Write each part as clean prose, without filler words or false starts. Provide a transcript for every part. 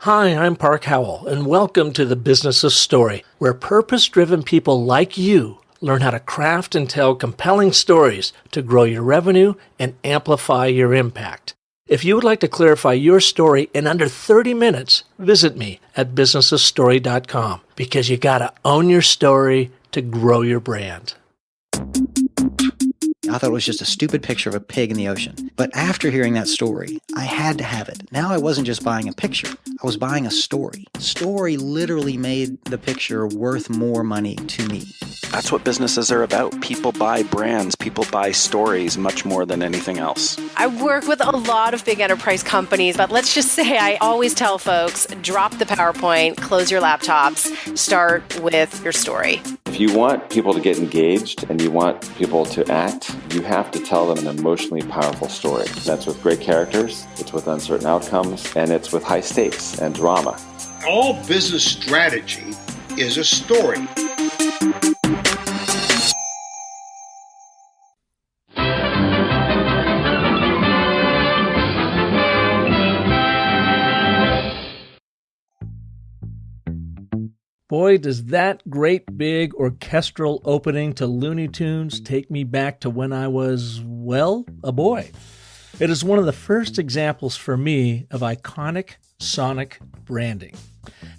Hi, I'm Park Howell, and welcome to the Business of Story, where purpose-driven people like you learn how to craft and tell compelling stories to grow your revenue and amplify your impact. If you would like to clarify your story in under 30 minutes, visit me at businessofstory.com, because you gotta own your story to grow your brand. I thought it was just a stupid picture of a pig in the ocean. But after hearing that story, I had to have it. Now I wasn't just buying a picture, I was buying a story. Story literally made the picture worth more money to me. That's what businesses are about. People buy brands, people buy stories much more than anything else. I work with a lot of big enterprise companies, but let's just say I always tell folks, drop the PowerPoint, close your laptops, start with your story. If you want people to get engaged and you want people to act, you have to tell them an emotionally powerful story. That's with great characters, it's with uncertain outcomes, and it's with high stakes and drama. All business strategy is a story. Boy, does that great big orchestral opening to Looney Tunes take me back to when I was, well, a boy. It is one of the first examples for me of iconic sonic branding.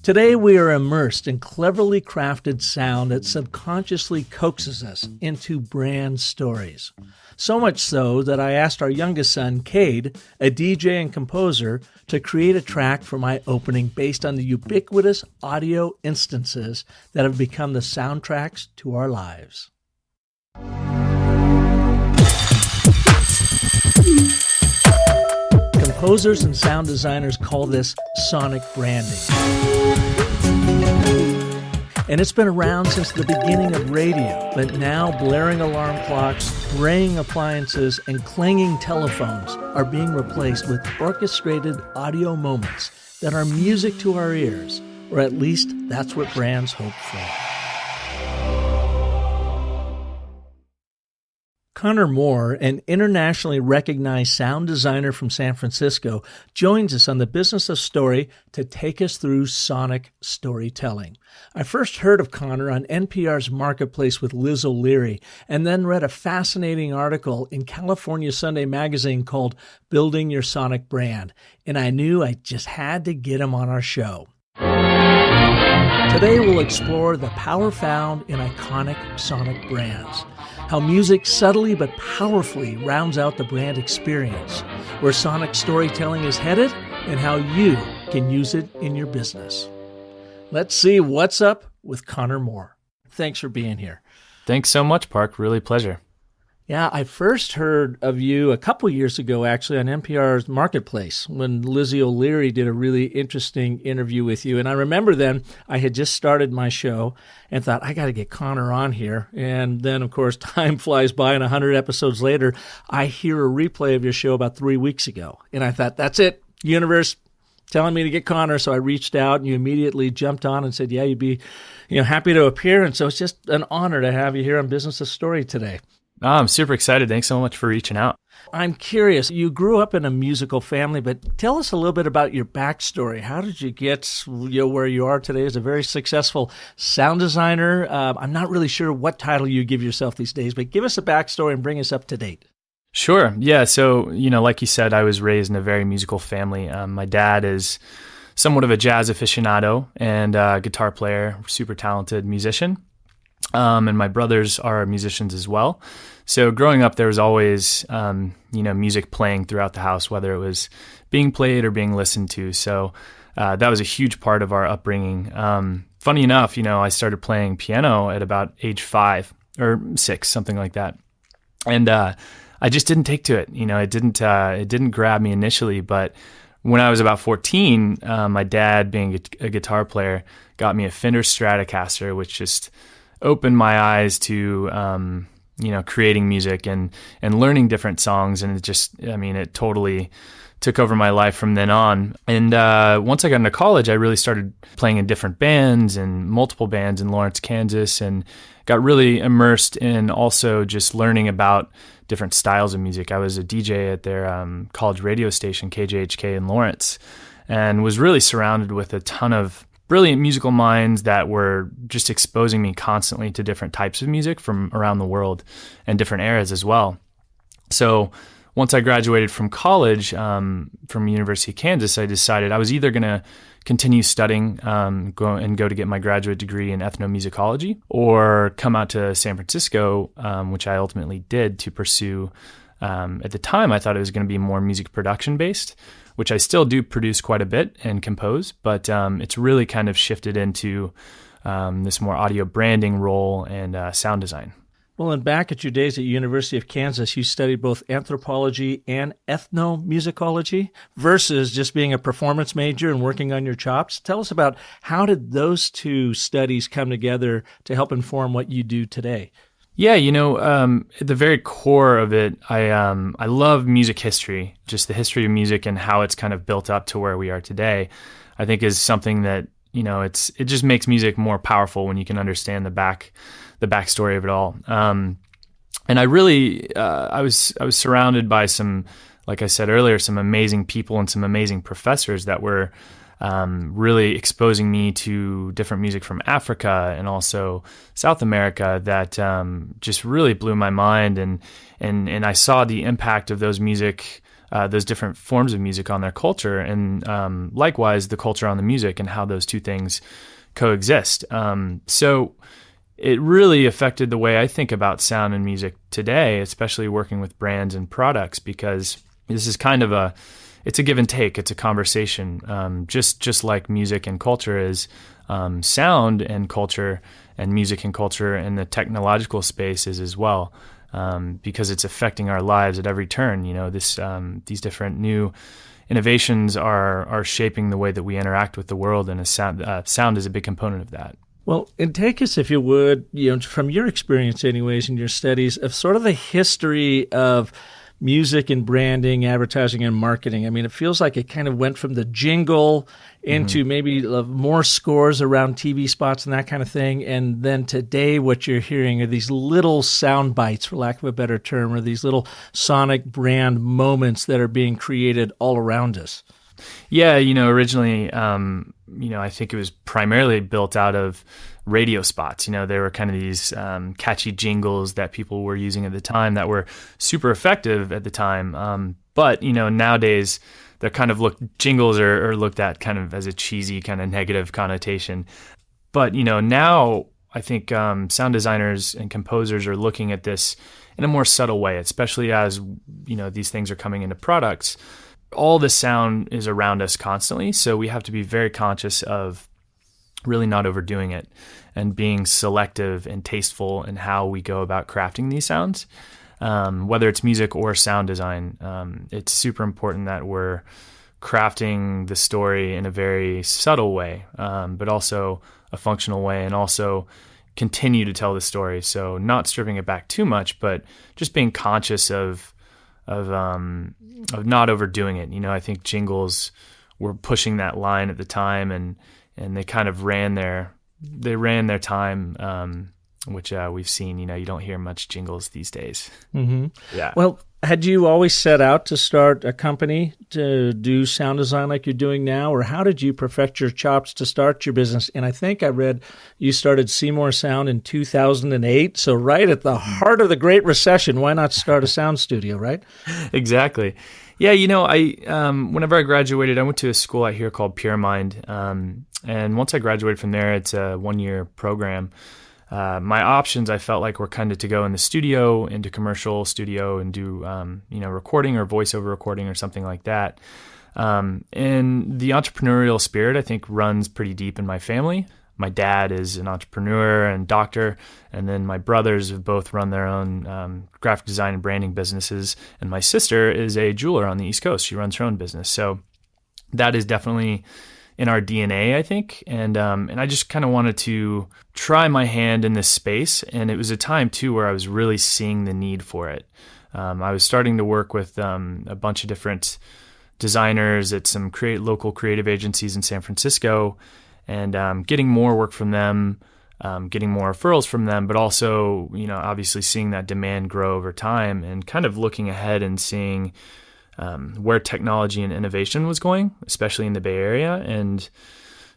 Today we are immersed in cleverly crafted sound that subconsciously coaxes us into brand stories. So much so that I asked our youngest son, Cade, a DJ and composer, to create a track for my opening based on the ubiquitous audio instances that have become the soundtracks to our lives. Composers and sound designers call this sonic branding. And it's been around since the beginning of radio, but now blaring alarm clocks, braying appliances, and clanging telephones are being replaced with orchestrated audio moments that are music to our ears, or at least that's what brands hope for. Connor Moore, an internationally recognized sound designer from San Francisco, joins us on the Business of Story to take us through sonic storytelling. I first heard of Connor on NPR's Marketplace with Liz O'Leary, and then read a fascinating article in California Sunday Magazine called Building Your Sonic Brand, and I knew I just had to get him on our show. Today we'll explore the power found in iconic sonic brands, how music subtly but powerfully rounds out the brand experience, where sonic storytelling is headed, and how you can use it in your business. Let's see what's up with Connor Moore. Thanks for being here. Thanks so much, Park. Really a pleasure. Yeah, I first heard of you a couple years ago, actually, on NPR's Marketplace, when Lizzie O'Leary did a really interesting interview with you. And I remember then I had just started my show and thought, I got to get Connor on here. And then, of course, time flies by, and 100 episodes later, I hear a replay of your show about 3 weeks ago. And I thought, that's it, universe telling me to get Connor. So I reached out, and you immediately jumped on and said, yeah, you'd be happy to appear. And so it's just an honor to have you here on Business of Story today. Oh, I'm super excited. Thanks so much for reaching out. I'm curious. You grew up in a musical family, but tell us a little bit about your backstory. How did you get where you are today as a very successful sound designer? I'm not really sure what title you give yourself these days, but give us a backstory and bring us up to date. Sure. Yeah. So, like you said, I was raised in a very musical family. My dad is somewhat of a jazz aficionado and a guitar player, super talented musician. And my brothers are musicians as well. So growing up, there was always, music playing throughout the house, whether it was being played or being listened to. So that was a huge part of our upbringing. Funny enough, I started playing piano at about age 5 or 6, something like that. And I just didn't take to it. It didn't grab me initially. But when I was about 14, my dad, being a guitar player, got me a Fender Stratocaster, which just opened my eyes to creating music and learning different songs, and it totally took over my life from then on. And once I got into college, I really started playing in different bands and multiple bands in Lawrence, Kansas, and got really immersed in also just learning about different styles of music. I was a DJ at their college radio station, KJHK in Lawrence. and was really surrounded with a ton of brilliant musical minds that were just exposing me constantly to different types of music from around the world and different eras as well. So once I graduated from college, from University of Kansas, I decided I was either going to continue studying, go to get my graduate degree in ethnomusicology, or come out to San Francisco, which I ultimately did, to pursue. At the time, I thought it was going to be more music production based, which I still do produce quite a bit and compose, but it's really kind of shifted into this more audio branding role and sound design. Well, and back at your days at University of Kansas, you studied both anthropology and ethnomusicology versus just being a performance major and working on your chops. Tell us about how did those two studies come together to help inform what you do today? Yeah, at the very core of it, I love music history, just the history of music and how it's kind of built up to where we are today. I think is something that, it just makes music more powerful when you can understand the backstory of it all. And I really, I was surrounded by some, like I said earlier, some amazing people and some amazing professors that were really exposing me to different music from Africa and also South America that just really blew my mind. And I saw the impact of those different forms of music on their culture, and likewise the culture on the music, and how those two things coexist. So it really affected the way I think about sound and music today, especially working with brands and products, because this is kind of it's a give and take. It's a conversation, just like music and culture is. Sound and culture and music and culture and the technological space is as well, because it's affecting our lives at every turn. These different new innovations are shaping the way that we interact with the world, and sound is a big component of that. Well, and take us, if you would, from your experience anyways in your studies, of sort of the history of music and branding, advertising and marketing. I mean, it feels like it kind of went from the jingle into maybe more scores around TV spots and that kind of thing. And then today what you're hearing are these little sound bites, for lack of a better term, or these little sonic brand moments that are being created all around us. Yeah, originally, I think it was primarily built out of radio spots. They were kind of these catchy jingles that people were using at the time that were super effective at the time. But, nowadays they're kind of jingles are looked at kind of as a cheesy kind of negative connotation. But, now I think sound designers and composers are looking at this in a more subtle way, especially as, these things are coming into products. All the sound is around us constantly, so we have to be very conscious of really not overdoing it and being selective and tasteful in how we go about crafting these sounds. Whether it's music or sound design, it's super important that we're crafting the story in a very subtle way, but also a functional way, and also continue to tell the story. So not stripping it back too much, but just being conscious of not overdoing it. I think jingles were pushing that line at the time, and they kind of ran their time, which we've seen. You don't hear much jingles these days. Mm-hmm. Yeah. Well, had you always set out to start a company to do sound design like you're doing now, or how did you perfect your chops to start your business? And I think I read you started CMoore Sound in 2008, so right at the heart of the Great Recession. Why not start a sound studio, right? Exactly. Yeah, I whenever I graduated, I went to a school out here called Pure Mind, and once I graduated from there, it's a 1-year program. My options, I felt like, were kind of to go in the studio, into commercial studio, and do recording or voiceover recording or something like that. And the entrepreneurial spirit, I think, runs pretty deep in my family. My dad is an entrepreneur and doctor, and then my brothers have both run their own graphic design and branding businesses, and my sister is a jeweler on the East Coast. She runs her own business. So that is definitely in our DNA, I think. And I just kind of wanted to try my hand in this space. And it was a time, too, where I was really seeing the need for it. I was starting to work with a bunch of different designers at some local creative agencies in San Francisco, and getting more work from them, getting more referrals from them, but also, obviously seeing that demand grow over time, and kind of looking ahead and seeing where technology and innovation was going, especially in the Bay Area, and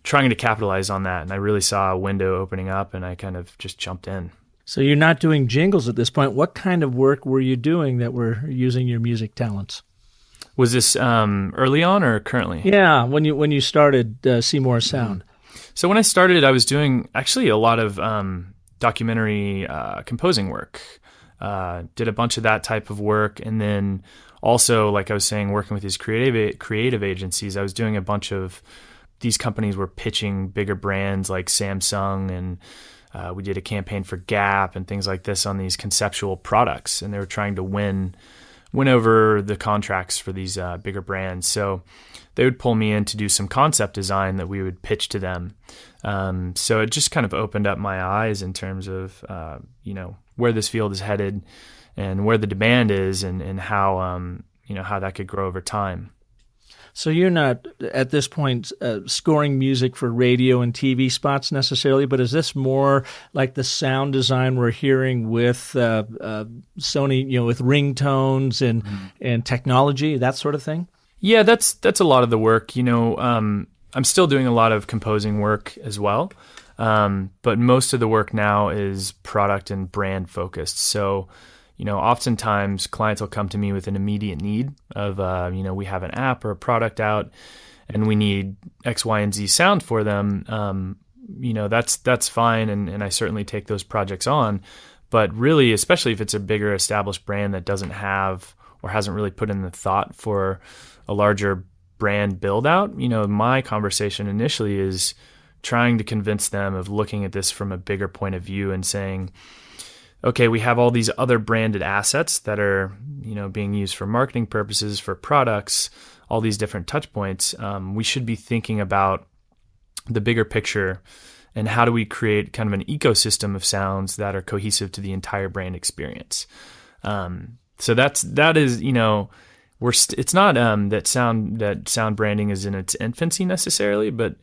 trying to capitalize on that. And I really saw a window opening up, and I kind of just jumped in. So you're not doing jingles at this point. What kind of work were you doing that were using your music talents? Was this early on or currently? Yeah, when you started CMoore Sound. So when I started, I was doing actually a lot of documentary composing work. Did a bunch of that type of work, and then also, like I was saying, working with these creative agencies. I was doing a bunch of these companies were pitching bigger brands like Samsung, and we did a campaign for Gap and things like this on these conceptual products, and they were trying to win over the contracts for these bigger brands. So they would pull me in to do some concept design that we would pitch to them. So it just kind of opened up my eyes in terms of where this field is headed and where the demand is, and how how that could grow over time. So you're not, at this point, scoring music for radio and TV spots necessarily, but is this more like the sound design we're hearing with Sony, with ringtones and technology, that sort of thing? Yeah, that's a lot of the work. I'm still doing a lot of composing work as well, but most of the work now is product and brand focused. So oftentimes clients will come to me with an immediate need of, we have an app or a product out and we need X, Y, and Z sound for them. That's fine. And I certainly take those projects on, but really, especially if it's a bigger established brand that doesn't have or hasn't really put in the thought for a larger brand build out, my conversation initially is trying to convince them of looking at this from a bigger point of view and saying, okay, we have all these other branded assets that are, being used for marketing purposes, for products, all these different touch points. We should be thinking about the bigger picture and how do we create kind of an ecosystem of sounds that are cohesive to the entire brand experience. So that is, it's not that sound branding is in its infancy necessarily, but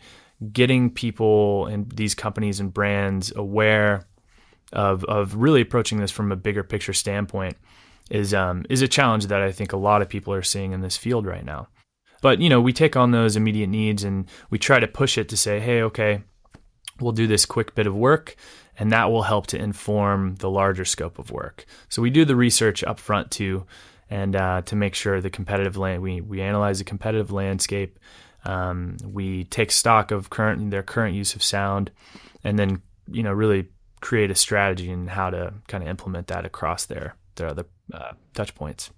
getting people and these companies and brands aware of really approaching this from a bigger picture standpoint is a challenge that I think a lot of people are seeing in this field right now. But we take on those immediate needs and we try to push it to say, hey, okay, we'll do this quick bit of work, and that will help to inform the larger scope of work. So we do the research up front too, and to make sure the competitive we analyze the competitive landscape. We take stock of their current use of sound, and then really create a strategy and how to kind of implement that across their other touch points.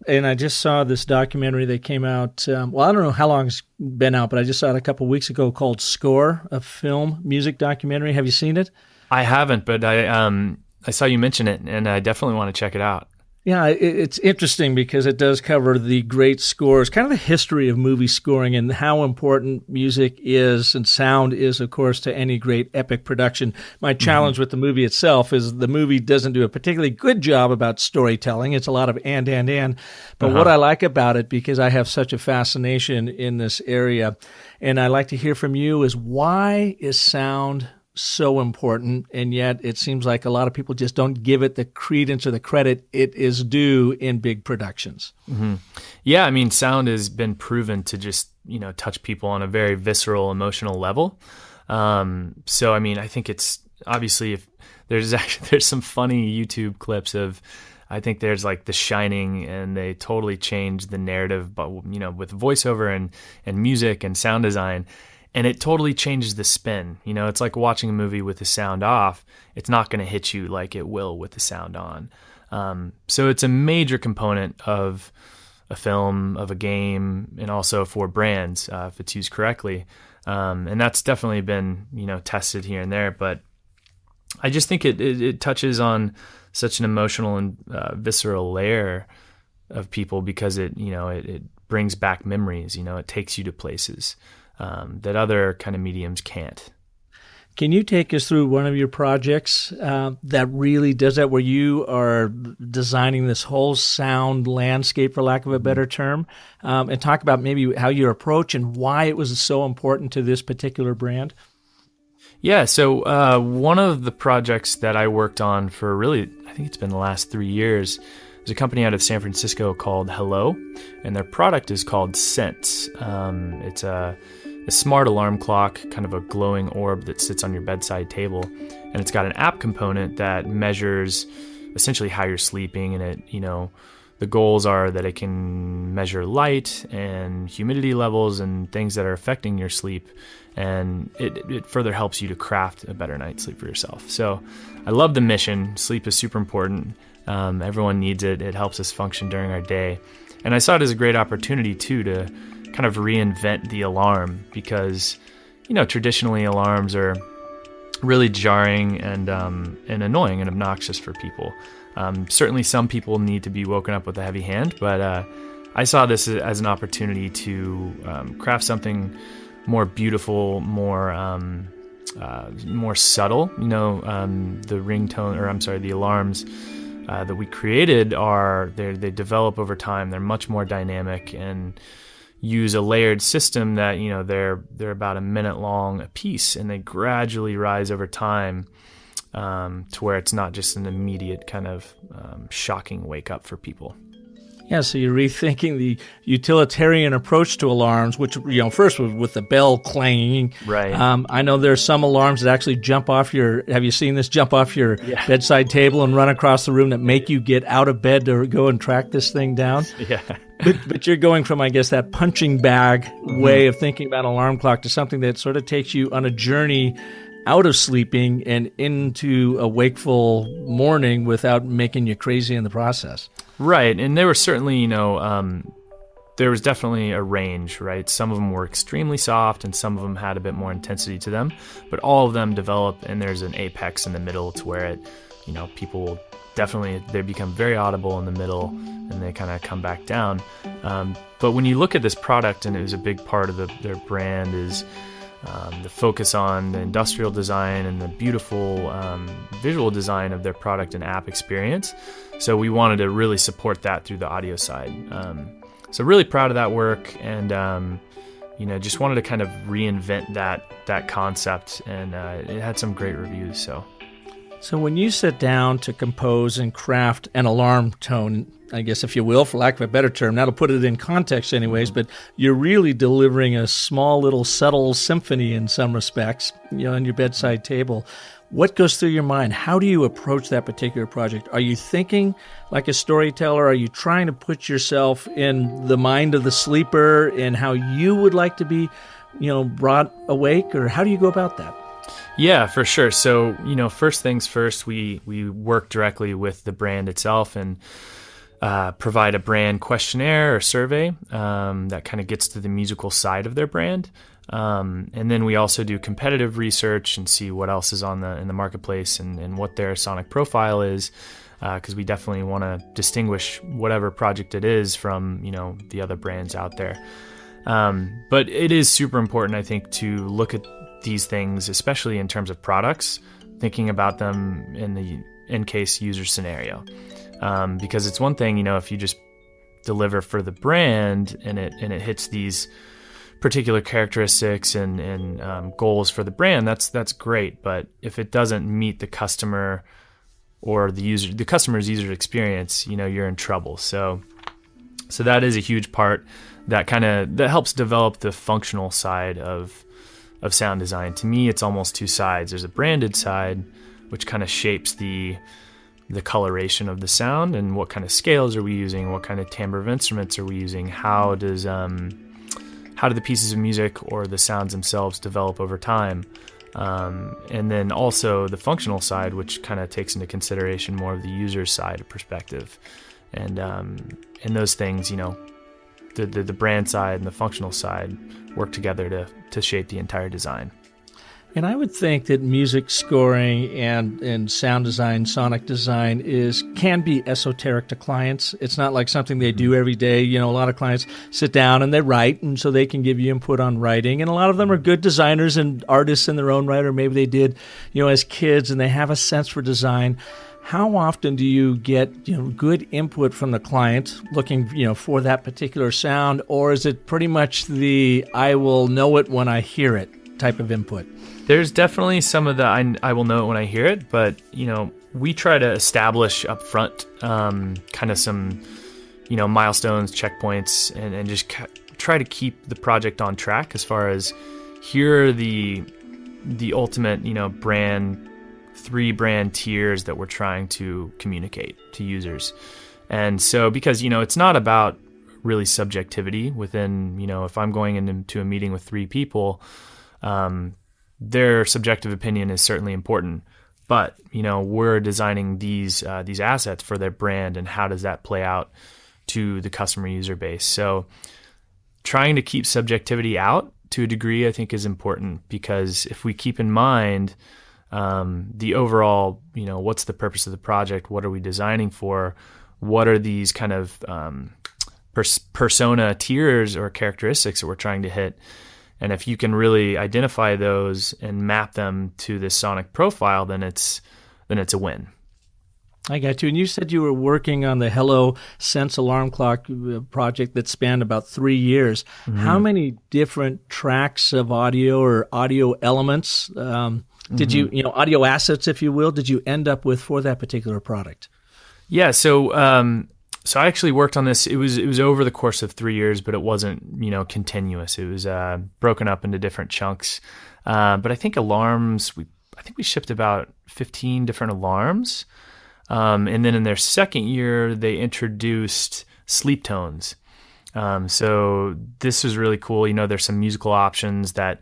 And I just saw this documentary that came out, I don't know how long it's been out, but I just saw it a couple of weeks ago called Score, a film music documentary. Have you seen it? I haven't, but I saw you mention it, and I definitely want to check it out. Yeah, it's interesting because it does cover the great scores, kind of the history of movie scoring and how important music is and sound is, of course, to any great epic production. My challenge with the movie itself is the movie doesn't do a particularly good job about storytelling. It's a lot of and. But what I like about it, because I have such a fascination in this area, and I like to hear from you, is why is sound so important, and yet it seems like a lot of people just don't give it the credence or the credit it is due in big productions. Mm-hmm. Yeah, I mean, sound has been proven to just touch people on a very visceral, emotional level. So I mean, I think it's obviously if there's some funny YouTube clips of, I think there's like The Shining, and they totally changed the narrative, but with voiceover and music and sound design. And it totally changes the spin. It's like watching a movie with the sound off. It's not going to hit you like it will with the sound on. So it's a major component of a film, of a game, and also for brands if it's used correctly. And that's definitely been tested here and there. But I just think it touches on such an emotional and visceral layer of people because it brings back memories. It takes you to places that other kind of mediums can't. Can you take us through one of your projects that really does that, where you are designing this whole sound landscape, for lack of a better term, and talk about maybe how your approach and why it was so important to this particular brand? Yeah, so one of the projects that I worked on for really, I think it's been the last 3 years, There's a company out of San Francisco called Hello, and their product is called Sense. It's a smart alarm clock, kind of a glowing orb that sits on your bedside table, and it's got an app component that measures essentially how you're sleeping, and it, the goals are that it can measure light and humidity levels and things that are affecting your sleep, and it further helps you to craft a better night's sleep for yourself. So I love the mission. Sleep is super important. Everyone needs it. It helps us function during our day. And I saw it as a great opportunity too to kind of reinvent the alarm, because traditionally alarms are really jarring and annoying and obnoxious for people. Certainly some people need to be woken up with a heavy hand, but I saw this as an opportunity to craft something more beautiful, more subtle. The ringtone, or I'm sorry, the alarms that we created they develop over time. They're much more dynamic and use a layered system that they're about a minute long a piece, and they gradually rise over time to where it's not just an immediate kind of shocking wake up for people. Yeah, so you're rethinking the utilitarian approach to alarms, which, first was with the bell clanging. Right. I know there's some alarms that actually jump off have you seen this, jump off your bedside table and run across the room that make you get out of bed to go and track this thing down? Yeah. But you're going from, I guess, that punching bag way of thinking about an alarm clock to something that sort of takes you on a journey out of sleeping and into a wakeful morning without making you crazy in the process. Right, and there were certainly, there was definitely a range, right? Some of them were extremely soft, and some of them had a bit more intensity to them, but all of them develop, and there's an apex in the middle to where it, people definitely, they become very audible in the middle, and they kind of come back down. But when you look at this product, and it was a big part of their brand, is the focus on the industrial design and the beautiful visual design of their product and app experience. So we wanted to really support that through the audio side. So really proud of that work, and just wanted to kind of reinvent that concept, and it had some great reviews. So when you sit down to compose and craft an alarm tone, I guess, if you will, for lack of a better term, that'll put it in context anyways, but you're really delivering a small little subtle symphony in some respects, on your bedside table. What goes through your mind? How do you approach that particular project? Are you thinking like a storyteller? Are you trying to put yourself in the mind of the sleeper and how you would like to be, brought awake? Or how do you go about that? Yeah, for sure. So, first things first, we work directly with the brand itself and provide a brand questionnaire or survey that kind of gets to the musical side of their brand. And then we also do competitive research and see what else is in the marketplace and what their sonic profile is, because we definitely want to distinguish whatever project it is from the other brands out there. But it is super important, I think, to look at these things, especially in terms of products, thinking about them in the in-case user scenario. Because it's one thing, if you just deliver for the brand and it hits these particular characteristics and goals for the brand, that's great. But if it doesn't meet the customer or the customer's user experience, you're in trouble. So that is a huge part that helps develop the functional side of sound design. To me, it's almost two sides. There's a branded side, which kind of shapes the coloration of the sound and what kind of scales are we using, what kind of timbre of instruments are we using, how do the pieces of music or the sounds themselves develop over time, and then also the functional side, which kind of takes into consideration more of the user's side of perspective, and those things, the brand side and the functional side work together to shape the entire design. And I would think that music scoring and sound design, sonic design can be esoteric to clients. It's not like something they do every day. A lot of clients sit down and they write, and so they can give you input on writing. And a lot of them are good designers and artists in their own right, or maybe they did, as kids, and they have a sense for design. How often do you get, good input from the client looking, for that particular sound, or is it pretty much I will know it when I hear it? type of input? There's definitely some of the I will know it when I hear it, but we try to establish up front kind of some milestones, checkpoints, and just try to keep the project on track as far as here are the ultimate three brand tiers that we're trying to communicate to users. And so because it's not about really subjectivity within if I'm going into a meeting with three people, their subjective opinion is certainly important, but we're designing these assets for their brand, and how does that play out to the customer user base? So trying to keep subjectivity out to a degree, I think, is important, because if we keep in mind the overall, what's the purpose of the project, what are we designing for, what are these kind of persona tiers or characteristics that we're trying to hit, and if you can really identify those and map them to this sonic profile, then it's a win. I got you. And you said you were working on the Hello Sense alarm clock project that spanned about 3 years. Mm-hmm. How many different tracks of audio or audio elements did you audio assets, if you will, did you end up with for that particular product? Yeah. So I actually worked on this. It was over the course of 3 years, but it wasn't continuous. It was broken up into different chunks. But I think alarms. I think we shipped about 15 different alarms. And then in their second year, they introduced sleep tones. So this was really cool. There's some musical options that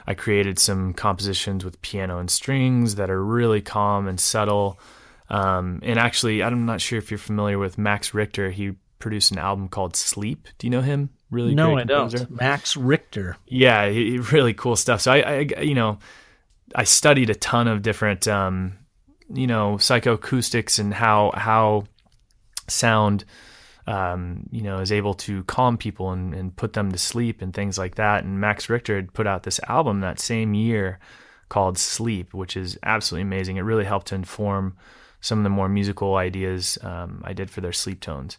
I created, some compositions with piano and strings that are really calm and subtle. And actually, I'm not sure if you're familiar with Max Richter. He produced an album called Sleep. Do you know him? Really? No, great composer. I don't. Max Richter. Yeah, really cool stuff. So I studied a ton of different psychoacoustics and how sound is able to calm people and put them to sleep and things like that. And Max Richter had put out this album that same year called Sleep, which is absolutely amazing. It really helped to inform some of the more musical ideas I did for their sleep tones.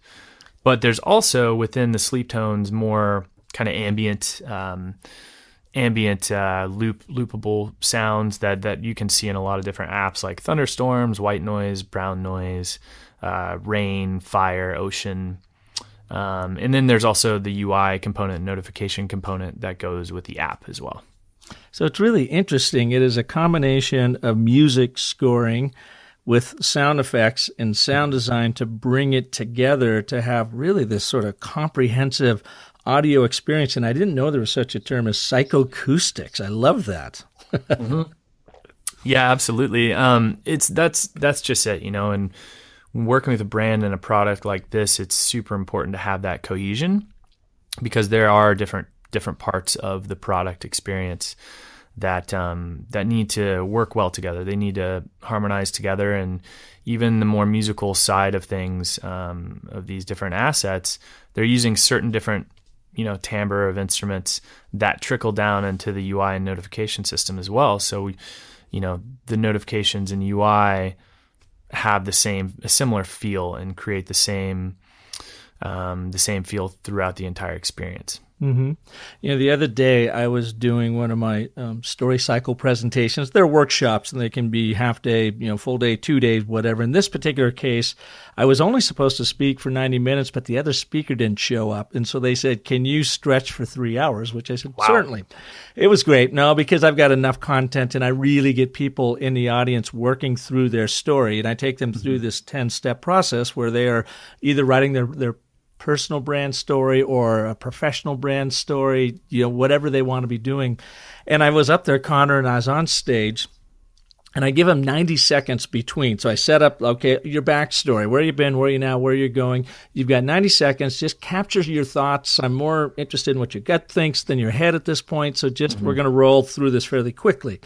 But there's also within the sleep tones more kind of ambient loopable sounds that you can see in a lot of different apps like thunderstorms, white noise, brown noise, rain, fire, ocean. And then there's also the UI component, notification component that goes with the app as well. So it's really interesting. It is a combination of music scoring with sound effects and sound design to bring it together to have really this sort of comprehensive audio experience. And I didn't know there was such a term as psychoacoustics. I love that. Mm-hmm. Yeah, absolutely. That's just it, and working with a brand and a product like this, it's super important to have that cohesion, because there are different parts of the product experience that need to work well together. They need to harmonize together, and even the more musical side of things, of these different assets, they're using certain different timbre of instruments that trickle down into the UI and notification system as well. So the notifications in UI have a similar feel and create the same feel throughout the entire experience. Mm-hmm. The other day I was doing one of my story cycle presentations. They're workshops, and they can be half day, full day, 2 days, whatever. In this particular case, I was only supposed to speak for 90 minutes, but the other speaker didn't show up. And so they said, "Can you stretch for 3 hours?" Which I said, wow. Certainly. It was great. No, because I've got enough content, and I really get people in the audience working through their story. And I take them through this 10-step process where they are either writing their personal brand story or a professional brand story, whatever they want to be doing. And I was up there, Connor, and I was on stage, and I give them 90 seconds between. So I set up, okay, your backstory, where you been, where you now, where you're going. You've got 90 seconds. Just capture your thoughts. I'm more interested in what your gut thinks than your head at this point. So we're going to roll through this fairly quickly.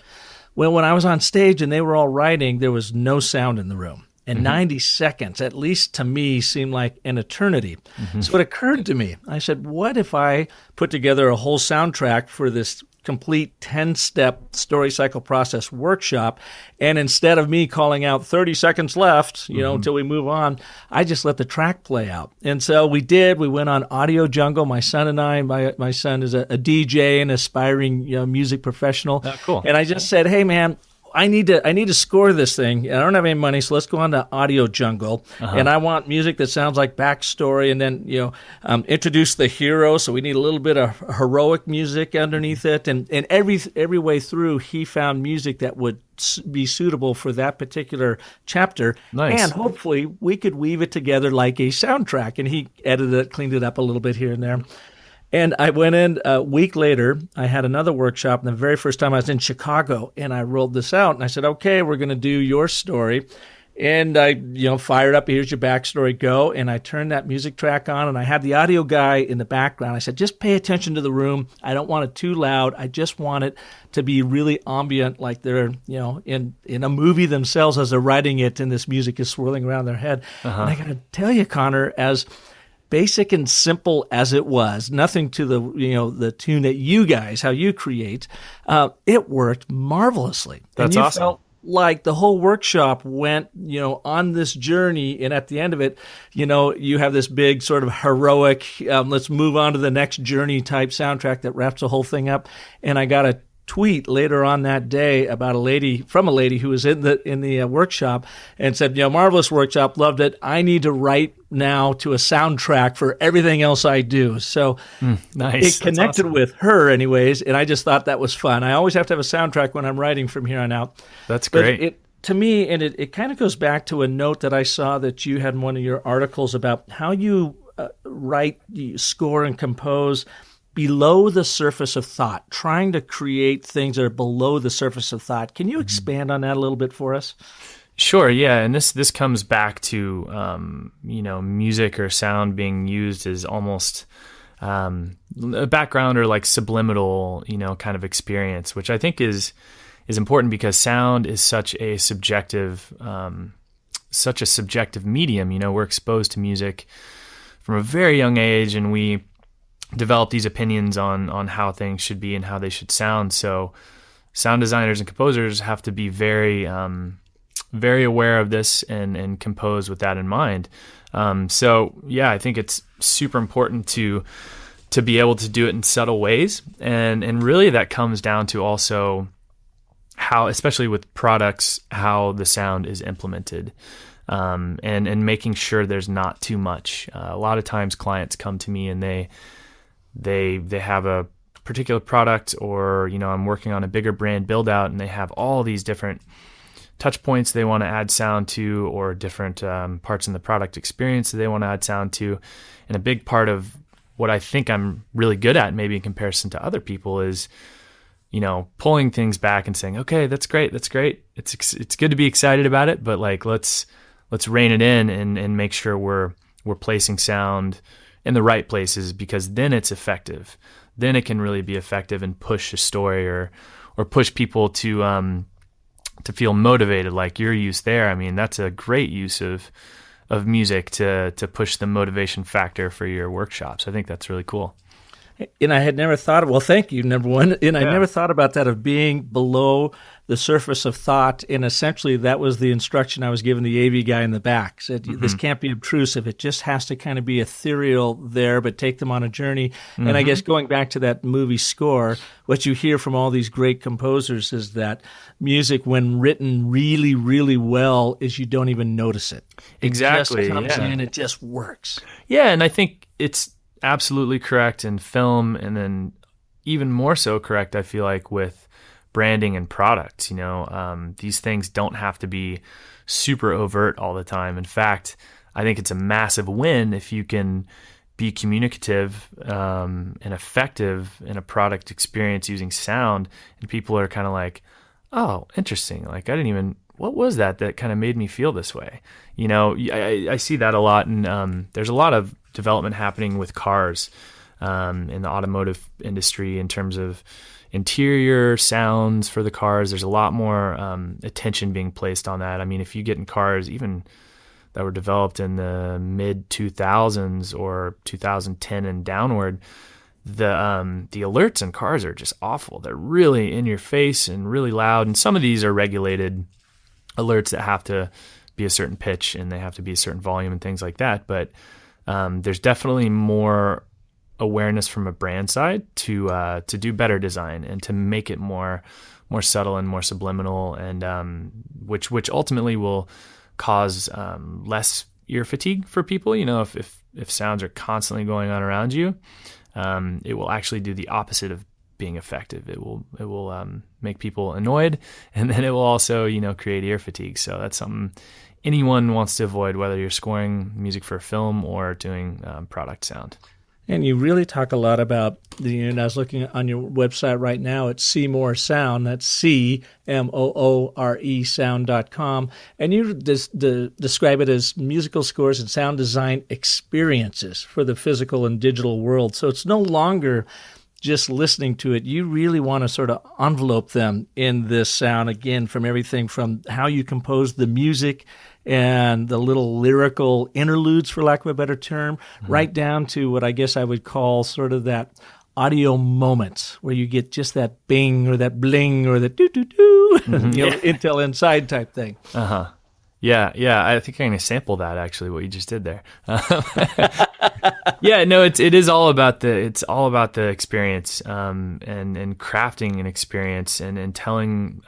Well, when I was on stage and they were all writing, there was no sound in the room. And 90 seconds, at least to me, seemed like an eternity. Mm-hmm. So it occurred to me. I said, what if I put together a whole soundtrack for this complete 10-step story cycle process workshop. And instead of me calling out 30 seconds left, until we move on, I just let the track play out. And so we went on Audio Jungle, my son and I. My son is a DJ and aspiring music professional. Oh, cool. And I just said, hey, man, I need to score this thing. I don't have any money, so let's go on to Audio Jungle. And I want music that sounds like backstory, and then introduce the hero. So we need a little bit of heroic music underneath it, and every way through, he found music that would be suitable for that particular chapter. Nice. And hopefully we could weave it together like a soundtrack. And he edited it, cleaned it up a little bit here and there. And I went in a week later. I had another workshop, and the very first time I was in Chicago, and I rolled this out, and I said, okay, we're going to do your story. And I, fired up, here's your backstory, go. And I turned that music track on, and I had the audio guy in the background. I said, just pay attention to the room. I don't want it too loud. I just want it to be really ambient, like they're, in a movie themselves as they're writing it, and this music is swirling around their head. And I got to tell you, Connor, as basic and simple as it was, nothing to the tune that you guys, how you create, it worked marvelously. That's awesome. Felt like the whole workshop went, on this journey, and at the end of it, you have this big sort of heroic, let's move on to the next journey type soundtrack that wraps the whole thing up. And I got a tweet later on that day about a lady who was in the workshop and said, marvelous workshop, loved it. I need to write now to a soundtrack for everything else I do. So nice. It connected with her anyways, and I just thought that was fun. I always have to have a soundtrack when I'm writing from here on out. That's great. To me, and it kind of goes back to a note that I saw that you had in one of your articles about how you write, you score and compose below the surface of thought, trying to create things that are below the surface of thought. Can you expand on that a little bit for us? Sure, yeah, and this comes back to music or sound being used as almost a background or like subliminal, kind of experience, which I think is important because sound is such a subjective medium. We're exposed to music from a very young age, and we develop these opinions on how things should be and how they should sound. So sound designers and composers have to be very, very aware of this and compose with that in mind. So yeah, I think it's super important to be able to do it in subtle ways. And really that comes down to also how, especially with products, how the sound is implemented. And making sure there's not too much. A lot of times clients come to me and they have a particular product, or I'm working on a bigger brand build out, and they have all these different touch points they want to add sound to, or different parts in the product experience that they want to add sound to. And a big part of what I think I'm really good at, maybe in comparison to other people, is pulling things back and saying, okay, that's great, it's good to be excited about it, but like let's rein it in and make sure we're placing sound in the right places, because then it's effective. Then it can really be effective and push a story or push people to feel motivated, like your use there. I mean, that's a great use of music to push the motivation factor for your workshops. I think that's really cool. And I had never thought of, well, thank you, number one. And I never thought about that, of being below the surface of thought. And essentially that was the instruction I was giving the AV guy in the back. Said, this can't be obtrusive. It just has to kind of be ethereal there, but take them on a journey. And I guess going back to that movie score, what you hear from all these great composers is that music, when written really, really well, is you don't even notice it. Exactly. It just comes in, it just works. Yeah, and I think it's absolutely correct in film, and then even more so correct, I feel like, with branding and products. These things don't have to be super overt all the time. In fact, I think it's a massive win if you can be communicative and effective in a product experience using sound, and people are kind of like, oh, interesting, like what was that kind of made me feel this way? I see that a lot, and there's a lot of development happening with cars in the automotive industry in terms of interior sounds for the cars. There's a lot more attention being placed on that. I mean, if you get in cars even that were developed in the mid 2000s or 2010 and downward, the alerts in cars are just awful. They're really in your face and really loud. And some of these are regulated alerts that have to be a certain pitch and they have to be a certain volume and things like that. But there's definitely more awareness from a brand side to do better design and to make it more subtle and more subliminal, and which ultimately will cause less ear fatigue for people. If sounds are constantly going on around you, it will actually do the opposite of being effective. It will make people annoyed, and then it will also create ear fatigue. So that's something anyone wants to avoid, whether you're scoring music for a film or doing product sound. And you really talk a lot about and I was looking on your website right now at CMoore Sound. That's CMoore Sound.com. And you describe it as musical scores and sound design experiences for the physical and digital world. So it's no longer just listening to it. You really want to sort of envelope them in this sound, again, from everything from how you compose the music and the little lyrical interludes, for lack of a better term, right down to what I guess I would call sort of that audio moment where you get just that bing or that bling or that doo-doo-doo, Intel Inside type thing. Uh-huh. Yeah. I think I'm going to sample that, actually, what you just did there. Yeah, no, it is all about the experience, and crafting an experience and telling,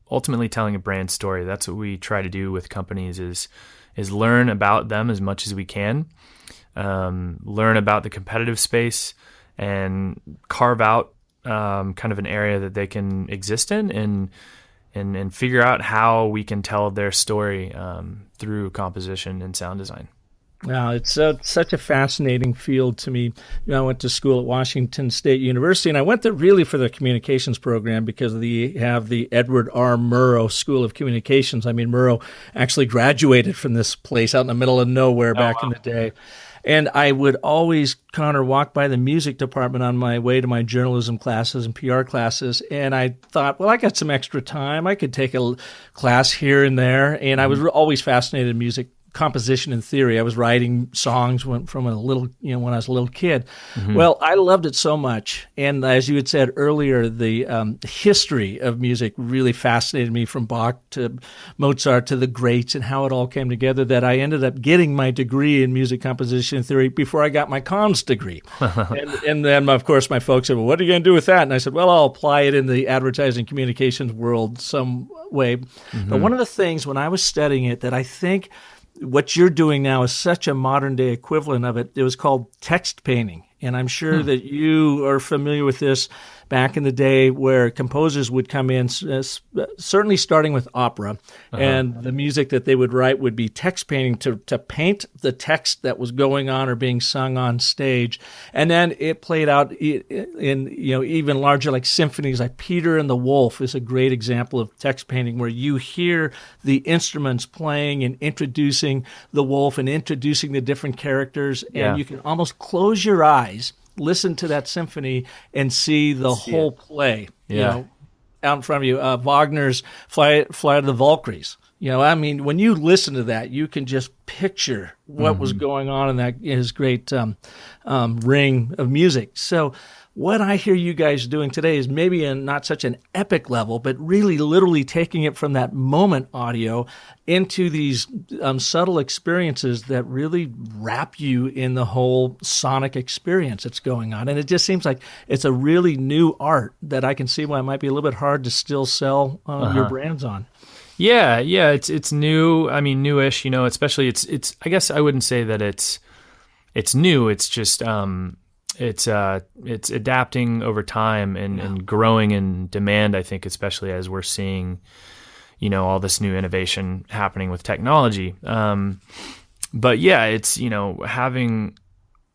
ultimately telling a brand story. That's what we try to do with companies is learn about them as much as we can, learn about the competitive space, and carve out kind of an area that they can exist in, and figure out how we can tell their story through composition and sound design. Wow, it's such a fascinating field to me. I went to school at Washington State University, and I went there really for the communications program because they have the Edward R. Murrow School of Communications. I mean, Murrow actually graduated from this place out in the middle of nowhere back in the day. And I would always, Connor, walk by the music department on my way to my journalism classes and PR classes, and I thought, well, I got some extra time. I could take a class here and there, and I was always fascinated in music composition and theory. I was writing songs when I was a little kid. Mm-hmm. Well, I loved it so much. And as you had said earlier, the history of music really fascinated me, from Bach to Mozart to the greats and how it all came together, that I ended up getting my degree in music composition theory before I got my comms degree. and then, of course, my folks said, well, what are you going to do with that? And I said, well, I'll apply it in the advertising communications world some way. Mm-hmm. But one of the things when I was studying it that I think what you're doing now is such a modern day equivalent of it. It was called text painting. And I'm sure that you are familiar with this back in the day, where composers would come in, certainly starting with opera, and the music that they would write would be text painting to paint the text that was going on or being sung on stage. And then it played out in even larger, like symphonies, like Peter and the Wolf is a great example of text painting, where you hear the instruments playing and introducing the wolf and introducing the different characters, and you can almost close your eyes, listen to that symphony, and see the whole play, out in front of you. Wagner's Fly to the Valkyries. When you listen to that, you can just picture what was going on in his great ring of music. So what I hear you guys doing today is maybe not such an epic level, but really literally taking it from that moment audio into these subtle experiences that really wrap you in the whole sonic experience that's going on. And it just seems like it's a really new art that I can see why it might be a little bit hard to still sell your brands on. Yeah, it's new. I mean, newish. Especially it's. I guess I wouldn't say that it's new. It's just it's adapting over time and growing in demand. I think, especially as we're seeing, all this new innovation happening with technology. But yeah, it's having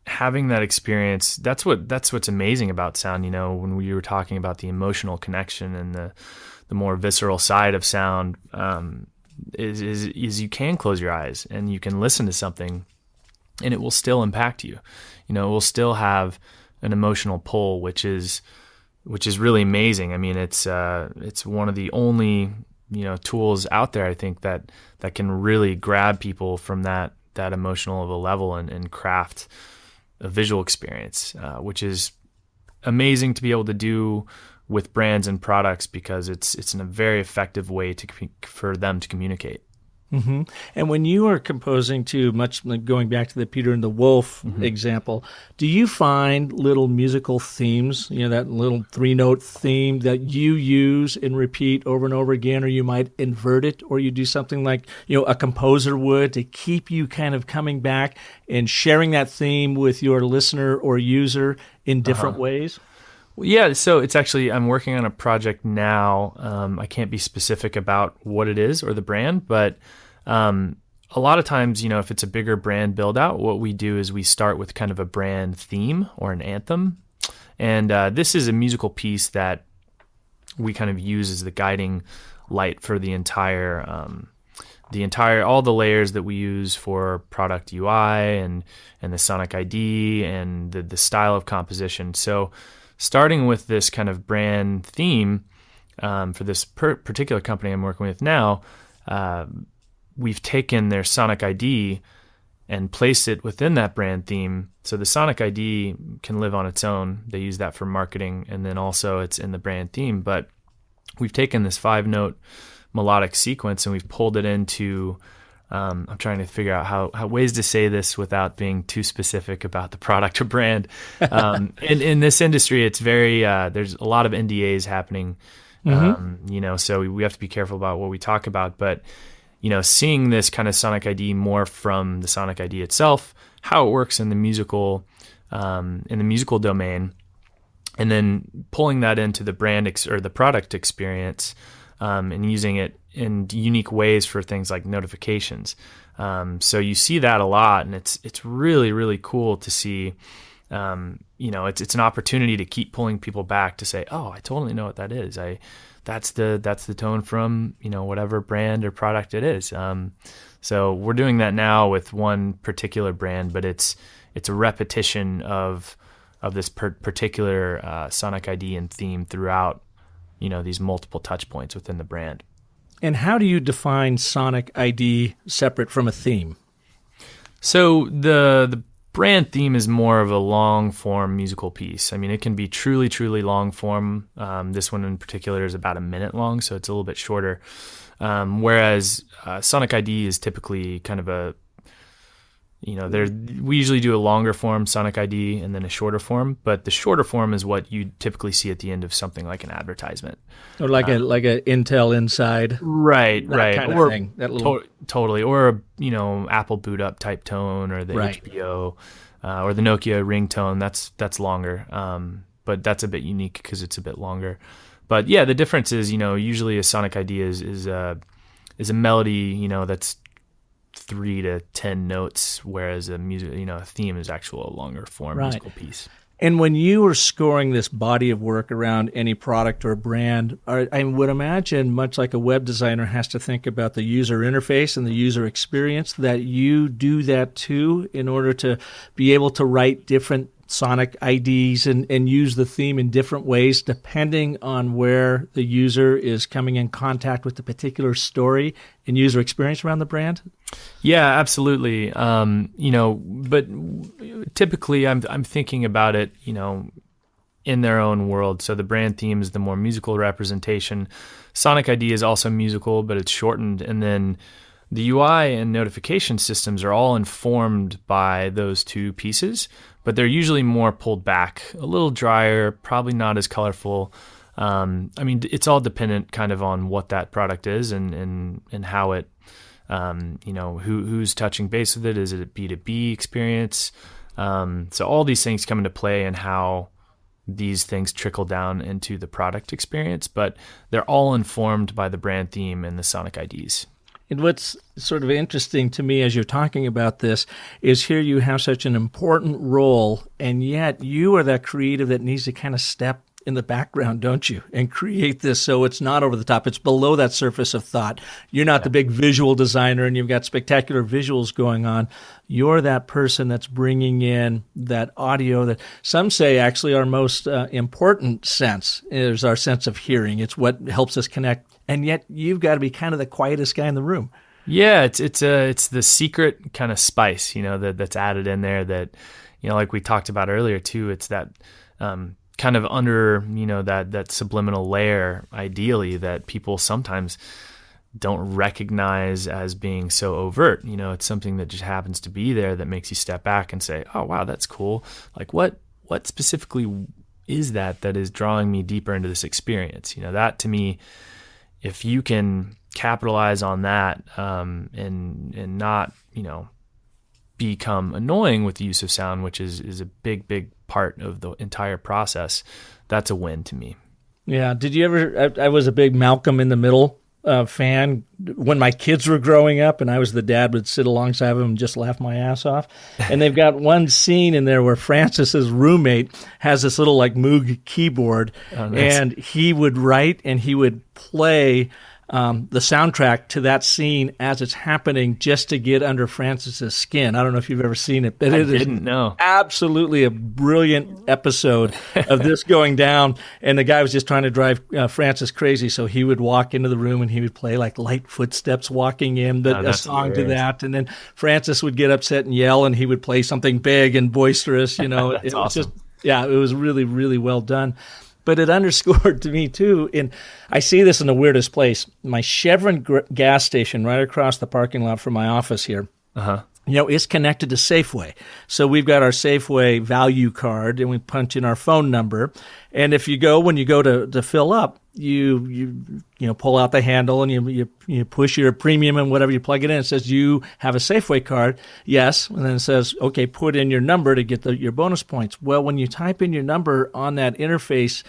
that experience. That's what's amazing about sound. When we were talking about the emotional connection and the more visceral side of sound, is you can close your eyes and you can listen to something and it will still impact you. It will still have an emotional pull, which is really amazing. I mean, it's one of the only, tools out there, I think, that can really grab people from that emotional of a level and craft a visual experience, which is amazing to be able to do with brands and products because it's a very effective way for them to communicate. Mm-hmm. And when you are composing too, much like going back to the Peter and the Wolf example, do you find little musical themes, that little 3-note theme that you use and repeat over and over again, or you might invert it, or you do something like, a composer would to keep you kind of coming back and sharing that theme with your listener or user in different ways? Well, yeah, so it's actually, I'm working on a project now. I can't be specific about what it is or the brand, but a lot of times, if it's a bigger brand build out, what we do is we start with kind of a brand theme or an anthem. And this is a musical piece that we kind of use as the guiding light for the entire, all the layers that we use for product UI and the sonic ID and the style of composition. So starting with this kind of brand theme for this particular company I'm working with now, we've taken their sonic ID and placed it within that brand theme. So the sonic ID can live on its own. They use that for marketing, and then also it's in the brand theme. But we've taken this 5-note melodic sequence and we've pulled it into, I'm trying to figure out how ways to say this without being too specific about the product or brand. In this industry, it's very, there's a lot of NDAs happening, so we have to be careful about what we talk about. But seeing this kind of sonic ID more from the sonic ID itself, how it works in the musical domain, and then pulling that into the brand or the product experience, and using it in unique ways for things like notifications. So you see that a lot, and it's really, really cool to see. It's an opportunity to keep pulling people back to say, oh, I totally know what that is. That's the tone from, whatever brand or product it is. So we're doing that now with one particular brand, but it's a repetition of this particular sonic ID and theme throughout, these multiple touch points within the brand. And how do you define sonic ID separate from a theme? So the brand theme is more of a long-form musical piece. I mean, it can be truly, truly long-form. This one in particular is about a minute long, so it's a little bit shorter. Whereas Sonic ID is typically kind of we usually do a longer form Sonic ID and then a shorter form, but the shorter form is what you typically see at the end of something like an advertisement. Or like a Intel Inside. Right. Kind of thing. That little... Totally. Or Apple boot up type tone, or the HBO, or the Nokia ringtone. That's longer. But that's a bit unique because it's a bit longer. But yeah, the difference is, usually a Sonic ID is a melody, that's 3 to 10 notes, whereas a theme is a longer form musical piece. And when you are scoring this body of work around any product or brand, I would imagine, much like a web designer has to think about the user interface and the user experience, that you do that too in order to be able to write different sonic IDs and use the theme in different ways depending on where the user is coming in contact with the particular story and user experience around the brand? Yeah, absolutely. But typically I'm thinking about it, in their own world. So the brand theme is the more musical representation. Sonic ID is also musical, but it's shortened. And then the UI and notification systems are all informed by those two pieces, but they're usually more pulled back, a little drier, probably not as colorful. It's all dependent kind of on what that product is and how it, who's touching base with it. Is it a B2B experience? So all these things come into play and how these things trickle down into the product experience, but they're all informed by the brand theme and the Sonic IDs. And what's sort of interesting to me as you're talking about this is here you have such an important role, and yet you are that creative that needs to kind of step in the background, don't you, and create this so it's not over the top. It's below that surface of thought. You're not the big visual designer and you've got spectacular visuals going on. You're that person that's bringing in that audio that some say actually our most important sense is our sense of hearing. It's what helps us connect. And yet you've got to be kind of the quietest guy in the room. Yeah, it's the secret kind of spice, that's added in there that, like we talked about earlier too. It's that kind of under, that subliminal layer, ideally, that people sometimes don't recognize as being so overt. It's something that just happens to be there that makes you step back and say, oh, wow, that's cool. Like what specifically is that is drawing me deeper into this experience? That to me, if you can capitalize on that, and not, become annoying with the use of sound, which is a big part of the entire process, that's a win to me. Yeah. Did you ever, I was a big Malcolm in the Middle fan when my kids were growing up, and I was the dad, would sit alongside of them and just laugh my ass off. And they've got one scene in there where Francis's roommate has this little like Moog keyboard, and he would write and he would play the soundtrack to that scene as it's happening, just to get under Francis's skin. I don't know if you've ever seen it, but I didn't know. Absolutely a brilliant episode of this going down. And the guy was just trying to drive Francis crazy, so he would walk into the room and he would play like light footsteps walking in, but a song hilarious. To that. And then Francis would get upset and yell, and he would play something big and boisterous. It awesome. was just, it was really, really well done. But it underscored to me, too, and I see this in the weirdest place. My Chevron gas station right across the parking lot from my office here, is connected to Safeway. So we've got our Safeway value card, and we punch in our phone number. And if when you go to fill up, you pull out the handle and you push your premium and whatever, you plug it in. It says you have a Safeway card. Yes. And then it says, okay, put in your number to get your bonus points. Well, when you type in your number on that interface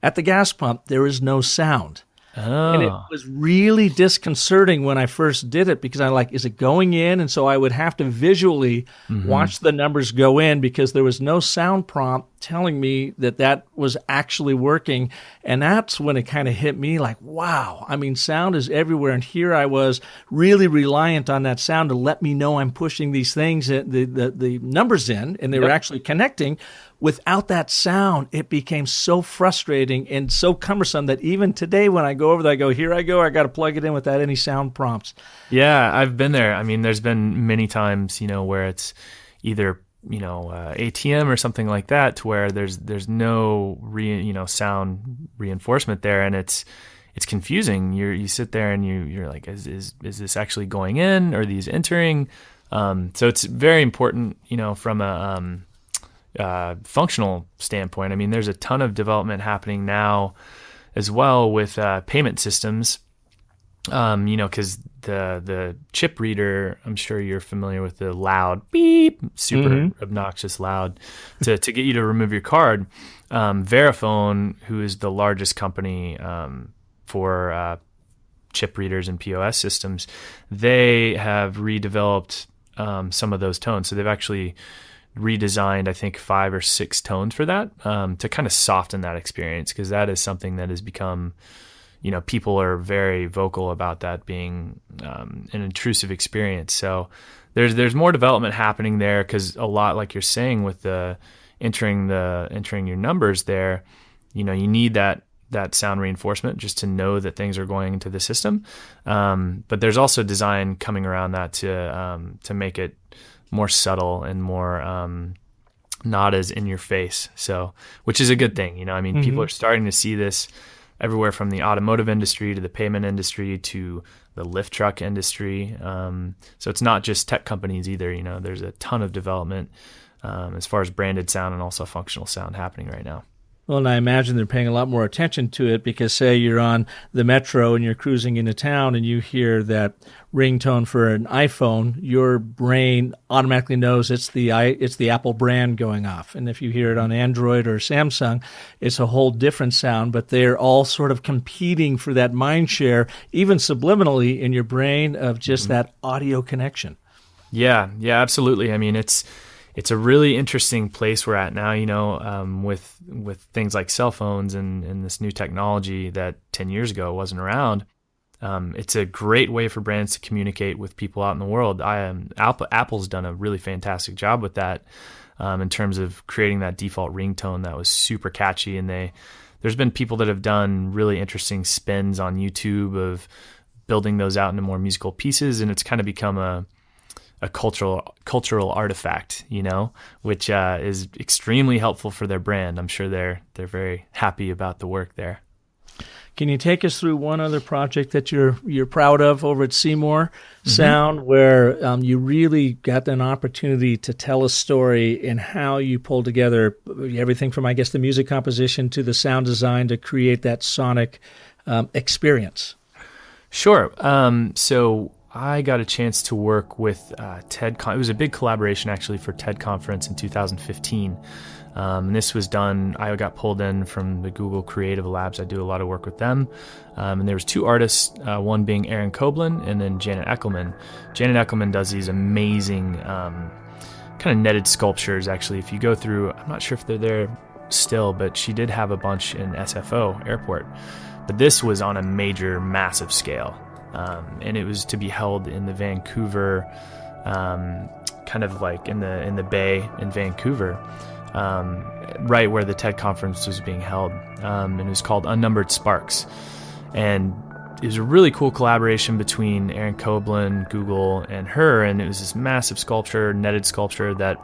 at the gas pump, there is no sound. Oh. And it was really disconcerting when I first did it, because I'm like, is it going in? And so I would have to visually watch the numbers go in, because there was no sound prompt telling me that was actually working. And that's when it kind of hit me like, wow, I mean, sound is everywhere. And here I was really reliant on that sound to let me know I'm pushing these things, the numbers in, and they were actually connecting. Without that sound, it became so frustrating and so cumbersome that even today when I go over there, I got to plug it in without any sound prompts. Yeah, I've been there. I mean, there's been many times, where it's either, ATM or something like that, to where there's no sound reinforcement there, and it's confusing. You sit there and you're like, is this actually going in? Are these entering? So it's very important, from a functional standpoint. I mean, there's a ton of development happening now as well with payment systems, because the chip reader, I'm sure you're familiar with the loud beep, super obnoxious loud to get you to remove your card. Verifone, who is the largest company for chip readers and POS systems, they have redeveloped some of those tones. So they've actually redesigned, I think, 5 or 6 tones for that, to kind of soften that experience, because that is something that has become, people are very vocal about that being an intrusive experience. So there's more development happening there, because a lot, like you're saying, with the entering your numbers there, you need that sound reinforcement just to know that things are going into the system. But there's also design coming around that to make it more subtle and more not as in your face. So, which is a good thing, people are starting to see this everywhere from the automotive industry to the payment industry to the lift truck industry. So it's not just tech companies either. There's a ton of development as far as branded sound and also functional sound happening right now. Well, and I imagine they're paying a lot more attention to it, because say you're on the metro and you're cruising into town and you hear that ringtone for an iPhone, your brain automatically knows it's the Apple brand going off. And if you hear it on Android or Samsung, it's a whole different sound, but they're all sort of competing for that mind share, even subliminally in your brain, of just that audio connection. Yeah, absolutely. I mean, it's a really interesting place we're at now, with things like cell phones and this new technology that 10 years ago wasn't around. It's a great way for brands to communicate with people out in the world. Apple's done a really fantastic job with that, in terms of creating that default ringtone that was super catchy. And there's been people that have done really interesting spins on YouTube of building those out into more musical pieces, and it's kind of become a a cultural artifact, which is extremely helpful for their brand. I'm sure they're very happy about the work there. Can you take us through one other project that you're proud of over at CMoore Sound, where you really got an opportunity to tell a story and how you pulled together everything from, I guess, the music composition to the sound design to create that sonic experience? Sure. So I got a chance to work with TED. It was a big collaboration, actually, for TED Conference in 2015. And this was done, I got pulled in from the Google Creative Labs. I do a lot of work with them. And there was two artists, one being Aaron Koblin and then Janet Eckelman. Janet Eckelman does these amazing kind of netted sculptures, actually. If you go through, I'm not sure if they're there still, but she did have a bunch in SFO Airport. But this was on a major, massive scale. And it was to be held in the Vancouver, kind of like in the Bay in Vancouver. Right where the TED conference was being held. And it was called Unnumbered Sparks. And it was a really cool collaboration between Aaron Koblin, Google, and her. And it was this massive sculpture, netted sculpture that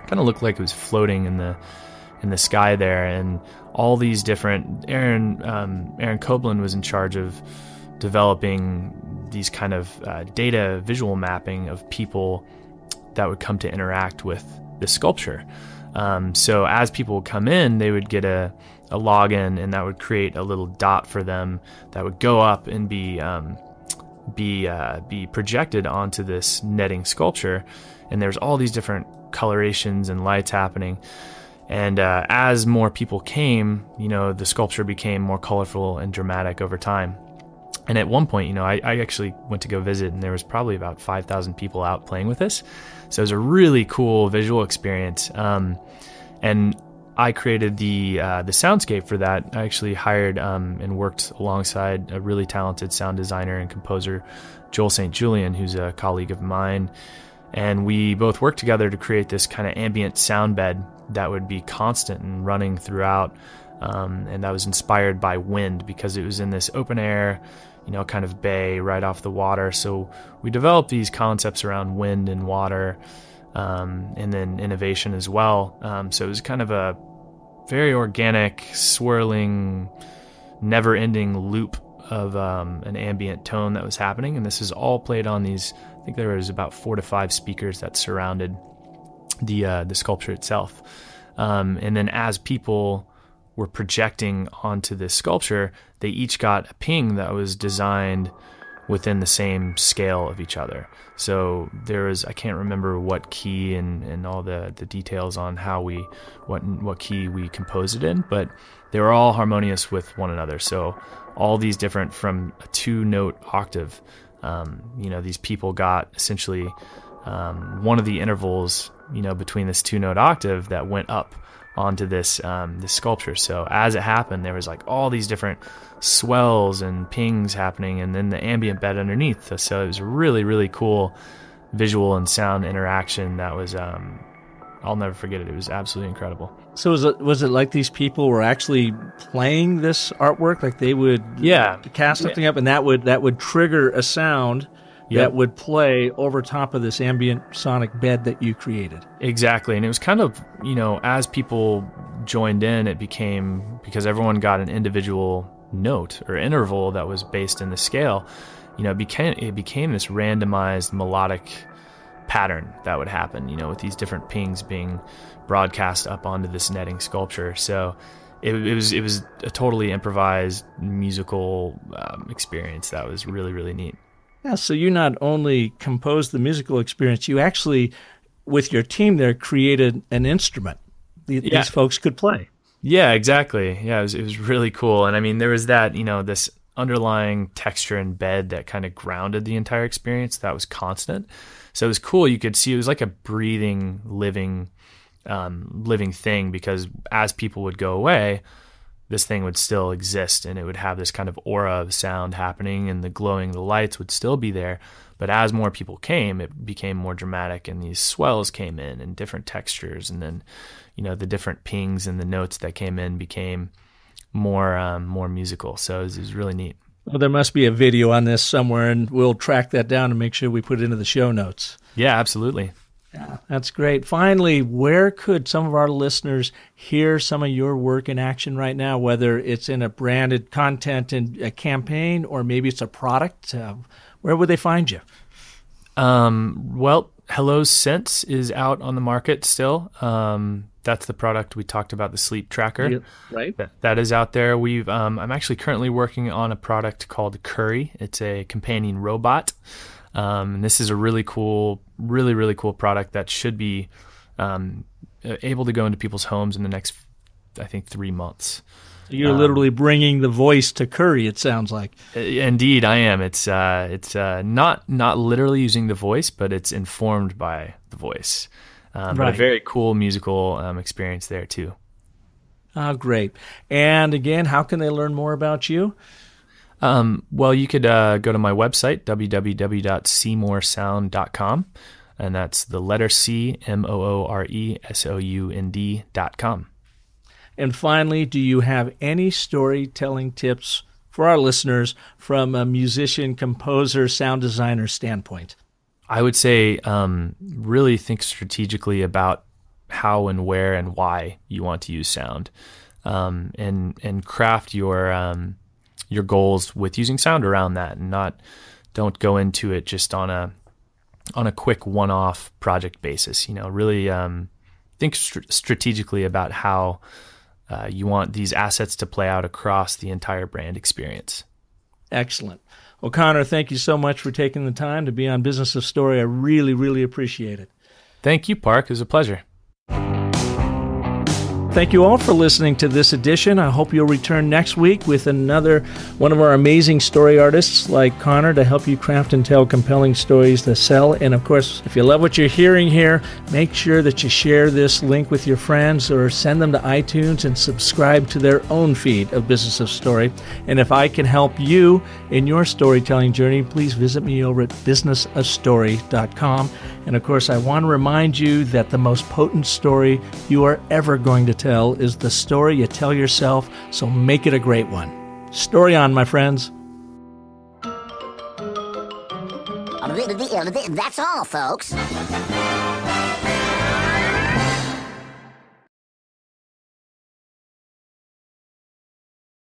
kind of looked like it was floating in the sky there. And all these different, Aaron Koblin was in charge of developing these kind of data visual mapping of people that would come to interact with this sculpture. So as people would come in, they would get a login, and that would create a little dot for them that would go up and be projected onto this netting sculpture. And there's all these different colorations and lights happening. And as more people came, the sculpture became more colorful and dramatic over time. And at one point, I actually went to go visit, and there was probably about 5,000 people out playing with this. So it was a really cool visual experience. And I created the soundscape for that. I actually hired and worked alongside a really talented sound designer and composer, Joel St. Julian, who's a colleague of mine. And we both worked together to create this kind of ambient sound bed that would be constant and running throughout. And that was inspired by wind, because it was in this open air, kind of bay right off the water. So we developed these concepts around wind and water, and then innovation as well. So it was kind of a very organic, swirling, never-ending loop of an ambient tone that was happening. And this is all played on these, I think there was about 4 to 5 speakers that surrounded the sculpture itself. And then as people were projecting onto this sculpture, they each got a ping that was designed within the same scale of each other. So there was, I can't remember what key and all the details on how what key we composed it in, but they were all harmonious with one another. So all these different, from a 2-note octave, these people got essentially one of the intervals, between this 2-note octave that went up onto this sculpture. So as it happened, there was like all these different swells and pings happening, and then the ambient bed underneath. So it was a really, really cool visual and sound interaction that was, I'll never forget it. It was absolutely incredible. So was it like these people were actually playing this artwork? Like they would cast something up, and that would trigger a sound that would play over top of this ambient sonic bed that you created. Exactly. And it was kind of, as people joined in, it became, because everyone got an individual note or interval that was based in the scale, it became this randomized melodic pattern that would happen, with these different pings being broadcast up onto this netting sculpture. So it was a totally improvised musical experience that was really, really neat. Yeah, so you not only composed the musical experience, you actually, with your team there, created an instrument these folks could play. Yeah, exactly. Yeah, it was really cool. And I mean, there was that, this underlying texture and bed that kind of grounded the entire experience that was constant. So it was cool. You could see it was like a breathing, living thing, because as people would go away, this thing would still exist, and it would have this kind of aura of sound happening, and the lights would still be there. But as more people came, it became more dramatic, and these swells came in and different textures, and then, the different pings and the notes that came in became more musical. So it was really neat. Well, there must be a video on this somewhere, and we'll track that down and make sure we put it into the show notes. Yeah, absolutely. Yeah, that's great. Finally, where could some of our listeners hear some of your work in action right now, whether it's in a branded content and a campaign or maybe it's a product? Where would they find you? Well, Hello Sense is out on the market still. That's the product we talked about, the sleep tracker. Yeah, right. That is out there. I'm actually currently working on a product called Curry. It's a companion robot. And this is a really cool product that should be able to go into people's homes in the next, I think, 3 months. You're literally bringing the voice to Curry, it sounds like. Indeed, I am. It's not literally using the voice, but it's informed by the voice. But a very cool musical experience there, too. Oh, great. And again, how can they learn more about you? Well, you could go to my website, www.CMooreSound.com, and that's the letter C, MOORESOUND.com. And finally, do you have any storytelling tips for our listeners from a musician, composer, sound designer standpoint? I would say really think strategically about how and where and why you want to use sound, and craft your goals with using sound around that, and don't go into it just on a quick one-off project basis. Really think strategically about how you want these assets to play out across the entire brand experience. Excellent. Well, Connor, thank you so much for taking the time to be on Business of Story. I really, really appreciate it. Thank you, Park. It was a pleasure. Thank you all for listening to this edition. I hope you'll return next week with another one of our amazing story artists like Connor to help you craft and tell compelling stories that sell. And of course, if you love what you're hearing here, make sure that you share this link with your friends or send them to iTunes and subscribe to their own feed of Business of Story. And if I can help you in your storytelling journey, please visit me over at businessofstory.com. And of course, I want to remind you that the most potent story you are ever going to tell is the story you tell yourself, so make it a great one. Story on, my friends. That's all, folks.